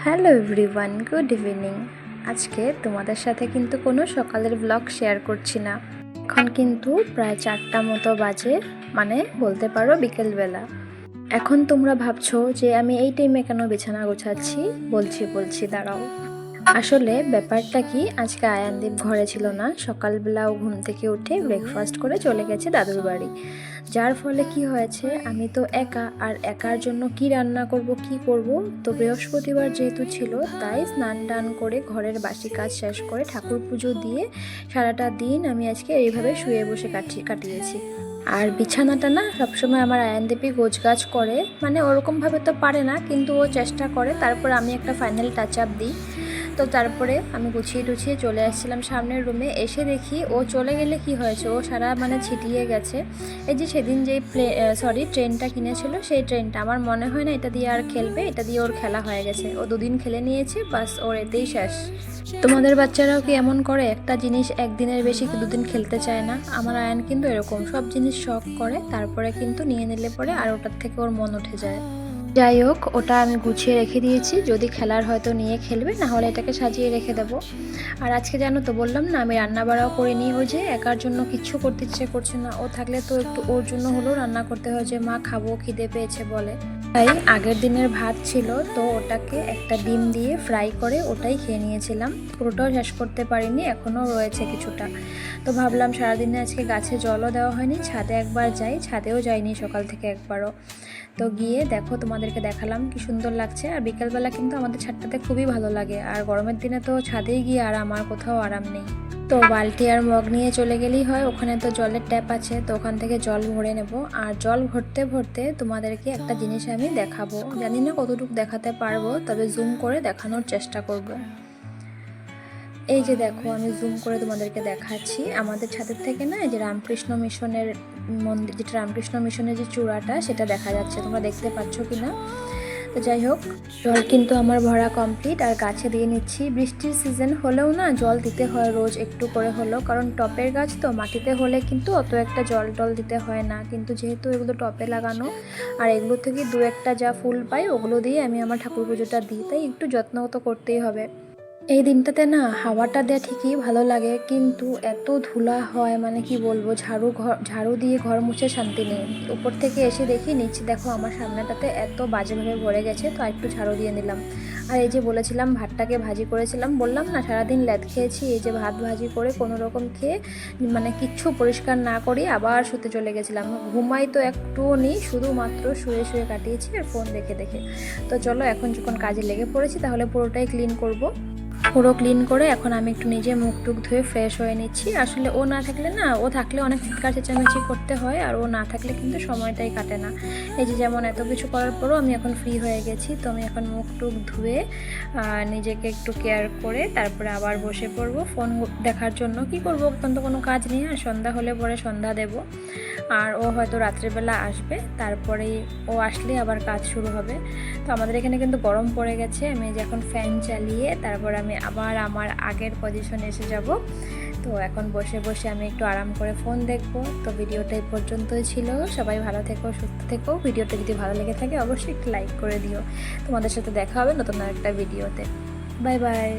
Hello everyone, good evening. আজকে তোমাদের সাথে কিন্তু কোনো সকালের ব্লগ শেয়ার করছি না। এখন কিন্তু প্রায় 4টা মতো বাজে, মানে বলতে পারো বিকেলবেলা। এখন তোমরা ভাবছো যে আমি এই টাইমে কেন বিছানা গোছাচ্ছি। বলছি দাঁড়াও। আসলে ব্যাপারটা কি, আজকে আয়ানদীপ ঘরে ছিল না। সকালবেলা ও ঘুম থেকে উঠে ব্রেকফাস্ট করে চলে গেছে দাদুর বাড়ি। যার ফলে কি হয়েছে, আমি তো একা, আর একার জন্য কি রান্না করব কি করব। তো বৃহস্পতিবার যেহেতু ছিল, তাই স্নান টান করে ঘরের বাসি কাজ শেষ করে ঠাকুর পুজো দিয়ে সারাটা দিন আমি আজকে এইভাবে শুয়ে বসে কাটিয়েছি। আর বিছানাটা না সবসময় আমার আয়ানদীপই গোছগাছ করে, মানে ওরকমভাবে তো পারে না, কিন্তু ও চেষ্টা করে। তারপর আমি একটা ফাইনাল টাচ আপ দিই। তো তারপরে আমি গুছিয়ে টুছিয়ে চলে আসছিলাম সামনের রুমে। এসে দেখি ও চলে গেলে কি হয়েছে, ও সারা ছিটিয়ে গেছে। এই যে সেদিন যেই ট্রেনটা কিনেছিল, সেই ট্রেনটা আমার মনে হয় না এটা দিয়ে আর খেলবে, এটা দিয়ে ওর খেলা হয়ে গেছে। ও 2 দিন খেলে নিয়েছে, বাস ওর এতেই শেষ। তোমাদের বাচ্চারাও কি এমন করে? একটা জিনিস একদিনের বেশি 2 দিন খেলতে চায় না। আমার আয়ান কিন্তু এরকম সব জিনিস শখ করে, তারপরে কিন্তু নিয়ে নিলে পরে আর ওটার থেকে ওর মন উঠে যায়। যাই হোক, ওটা আমি গুছিয়ে রেখে দিয়েছি, যদি খেলার হয়তো নিয়ে খেলবে, না হলে এটাকে সাজিয়ে রেখে দেবো। আর আজকে জানো তো, বললাম না আমি রান্না বাড়াও করিনি। ওই যে একার জন্য কিচ্ছু করতে ইচ্ছে করছে না। ও থাকলে তো একটু ওর জন্য হলেও রান্না করতে হয়, যে মা খাবো, খিদে পেয়েছে বলে। তাই আগের দিনের ভাত ছিল, তো ওটাকে একটা ডিম দিয়ে ফ্রাই করে ওটাই খেয়ে নিয়েছিলাম। পুরোটাও শেষ করতে পারিনি, এখনও রয়েছে কিছুটা। তো ভাবলাম সারাদিনে আজকে গাছে জলও দেওয়া হয়নি, ছাদে একবার যাই। ছাদেও যাইনি সকাল থেকে একবারও। তো গিয়ে দেখো, তোমাদেরকে দেখালাম কি সুন্দর লাগছে। আর বিকালবেলা কিন্তু আমাদের ছাদটাতে খুবই ভালো লাগে। আর গরমের দিনে তো ছাদেই গিয়ে আরাম, আর কোথাও আরাম নেই। তো বালতি আর মগ নিয়ে চলে গেলেই হয়, ওখানে তো জলের ট্যাপ আছে, তো ওখান থেকে জল ভরে নেব। আর জল ভরতে ভরতে তোমাদেরকে একটা জিনিস আমি দেখাবো। জানি না কতটুকু দেখাতে পারবো, তবে জুম করে দেখানোর চেষ্টা করব। এই যে দেখো, আমি জুম করে তোমাদেরকে দেখাচ্ছি। আমাদের ছাদের থেকে না, এই যে রামকৃষ্ণ মিশনের মন্দির, যেটা রামকৃষ্ণ মিশনের যে চূড়াটা, সেটা দেখা যাচ্ছে। তোমরা দেখতে পাচ্ছ কিনা। তো যাই হোক, জল কিন্তু আমার ভরা কমপ্লিট, আর গাছে দিয়ে নিচ্ছি। বৃষ্টির সিজন হলেও না জল দিতে হয় রোজ একটু করে হলেও, কারণ টপের গাছ তো, মাটিতে হলে কিন্তু অত একটা জল টল দিতে হয় না। কিন্তু যেহেতু এগুলো টপে লাগানো, আর এগুলো থেকে 2-1টা যা ফুল পাই, ওগুলো দিয়ে আমি আমার ঠাকুর পুজোটা দিই, তাই একটু যত্ন তো করতেই হবে। এই দিনটাতে না হাওয়াটা দেয়া ঠিকই ভালো লাগে, কিন্তু এত ধুলা হয়, মানে কি বলবো, ঝাড়ু দিয়ে ঘর মুছে শান্তি নেই। উপর থেকে এসে দেখি নিচে দেখো আমার সামনেটাতে এত বাজেভাবে ভরে গেছে, তো একটু ঝাড়ু দিয়ে নিলাম। আর এই যে বলেছিলাম ভাতটাকে ভাজি করেছিলাম, বললাম না সারাদিন ল্যাদ খেয়েছি। এই যে ভাত ভাজি করে কোনো রকম খেয়ে, মানে কিচ্ছু পরিষ্কার না করি আবার শুতে চলে গেছিলাম। ঘুমাই তো একটুও নেই, শুধুমাত্র শুয়ে শুয়ে কাটিয়েছি আর ফোন দেখে দেখে। তো চলো, এখন যখন কাজে লেগে পড়েছি, তাহলে পুরোটাই ক্লিন করব। পুরো ক্লিন করে এখন আমি একটু নিজে মুখ টুক ধুয়ে ফ্রেশ হয়ে নিচ্ছি। আসলে ও না থাকলে না, ও থাকলে অনেক চিৎকার চেঁচামেচি করতে হয়, আর ও না থাকলে কিন্তু সময়টাই কাটে না। এই যে যেমন এত কিছু করার পরও আমি এখন ফ্রি হয়ে গেছি। তো আমি এখন মুখ টুক ধুয়ে নিজেকে একটু কেয়ার করে তারপরে আবার বসে পড়বো ফোন দেখার জন্য। কি করবো, এখন তো কোনো কাজ নেই। আর সন্ধ্যা হলে পরে সন্ধ্যা দেব। আর ও হয়তো রাত্রেবেলা আসবে, তারপরেই ও আসলে আবার কাজ শুরু হবে। তো আমাদের এখানে কিন্তু গরম পড়ে গেছে। আমি যে এখন ফ্যান চালিয়ে তারপর আমি আবার আমার আগের পজিশনে এসে যাব। তো এখন বসে বসে আমি একটু আরাম করে ফোন দেখব। তো ভিডিওটা এই পর্যন্তই ছিল। সবাই ভালো থেকো, সুস্থ থেকো। ভিডিওটা যদি ভালো লেগে থাকে অবশ্যই একটু লাইক করে দিও। তোমাদের সাথে দেখা হবে নতুন আরেকটা ভিডিওতে। Bye bye.